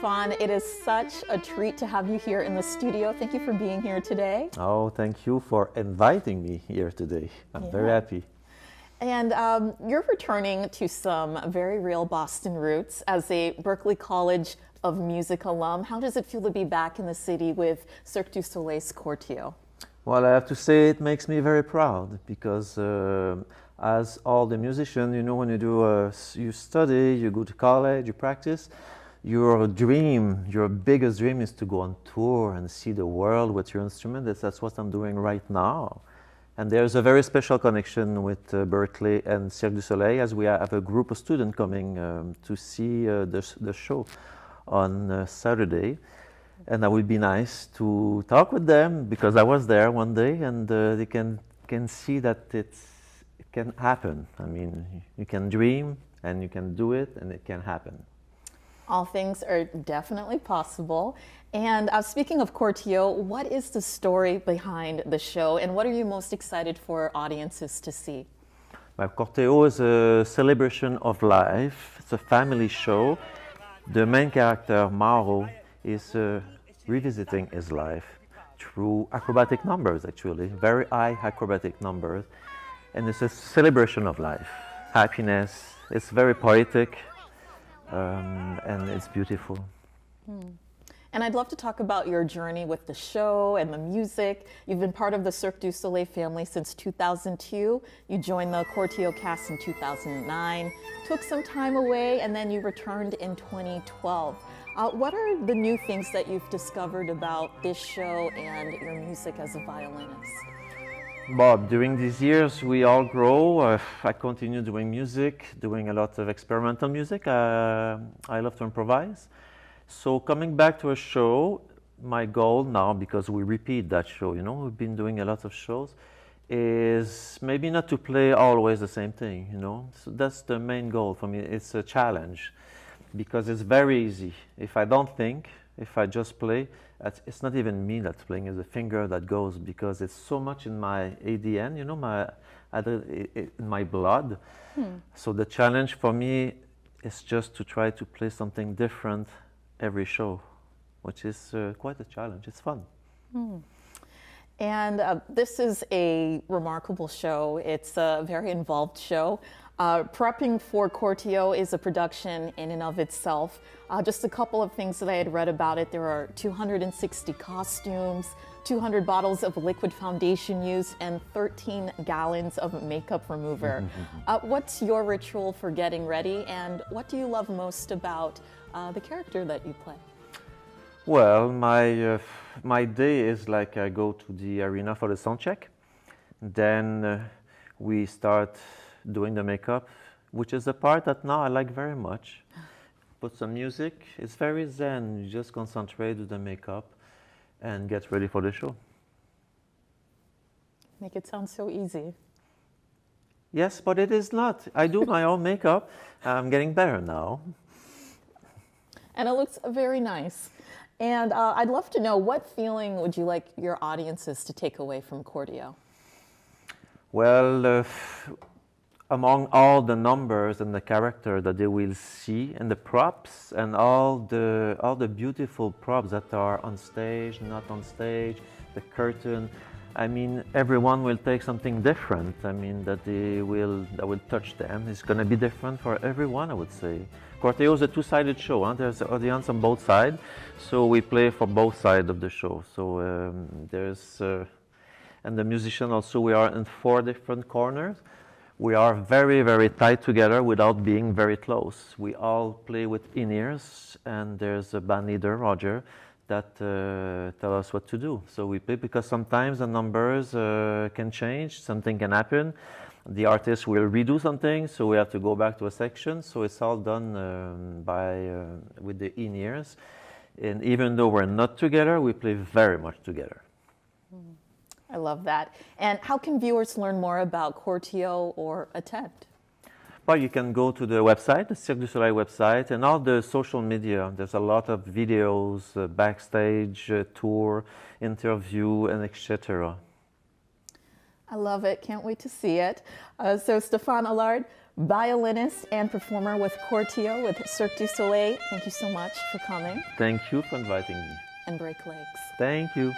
Stephane, it is such a treat to have you here in the studio. Thank you for being here today. Oh, thank you for inviting me here today. I'm very happy. And you're returning to some very real Boston roots as a Berklee College of Music alum. How does it feel to be back in the city with Cirque du Soleil's CORTEO? Well, I have to say it makes me very proud because as all the musicians, you know, when you study, you go to college, you practice, your dream, your biggest dream is to go on tour and see the world with your instrument. That's what I'm doing right now. And there's a very special connection with Berklee and Cirque du Soleil, as we have a group of students coming to see the show on Saturday. And that would be nice to talk with them because I was there one day, and they can see that it can happen. I mean, you can dream and you can do it, and it can happen. All things are definitely possible. And speaking of CORTEO, what is the story behind the show, and what are you most excited for audiences to see? Well, CORTEO is a celebration of life. It's a family show. The main character, Mauro, is revisiting his life through acrobatic numbers, actually, very high acrobatic numbers. And it's a celebration of life, happiness. It's very poetic. And it's beautiful. And I'd love to talk about your journey with the show and the music. You've been part of the Cirque du Soleil family since 2002. You joined the CORTEO cast in 2009, took some time away, and then you returned in 2012. What are the new things that you've discovered about this show and your music as a violinist? Bob, during these years, we all grow. I continue doing music, doing a lot of experimental music. I love to improvise. So coming back to a show, my goal now, because we repeat that show, you know, we've been doing a lot of shows, is maybe not to play always the same thing, you know. So that's the main goal for me. It's a challenge because it's very easy. If I don't think, if I just play, it's not even me that's playing, it's the finger that goes, because it's so much in my ADN, you know, in my blood. So the challenge for me is just to try to play something different every show, which is quite a challenge. It's fun. And this is a remarkable show. It's a very involved show. Prepping for CORTEO is a production in and of itself. Just a couple of things that I had read about it. There are 260 costumes, 200 bottles of liquid foundation used, and 13 gallons of makeup remover. What's your ritual for getting ready, and what do you love most about the character that you play? Well, my day is like I go to the arena for the sound check. Then we start doing the makeup, which is a part that now I like very much. Put some music, it's very zen. You just concentrate with the makeup and get ready for the show. Make it sound so easy. Yes, but it is not. I do my own makeup. I'm getting better now. And it looks very nice. And I'd love to know, what feeling would you like your audiences to take away from CORTEO? Well, among all the numbers and the character that they will see, and the props, and all the beautiful props that are on stage, not on stage, the curtain, I mean, everyone will take something different. I mean, that will touch them. It's going to be different for everyone, I would say. CORTEO is a two-sided show. Huh? There's an audience on both sides, so we play for both sides of the show. So and the musician also, we are in 4 different corners. We are very, very tight together without being very close. We all play with in-ears, and there's a band leader, Roger, that tell us what to do. So we play because sometimes the numbers can change, something can happen. The artist will redo something, so we have to go back to a section. So it's all done with the in-ears. And even though we're not together, we play very much together. I love that. And how can viewers learn more about CORTEO or attend? Well, you can go to the website, the Cirque du Soleil website, and all the social media. There's a lot of videos, backstage, tour, interview, and etc. I love it. Can't wait to see it. So Stephane Allard, violinist and performer with CORTEO with Cirque du Soleil. Thank you so much for coming. Thank you for inviting me. And break legs. Thank you.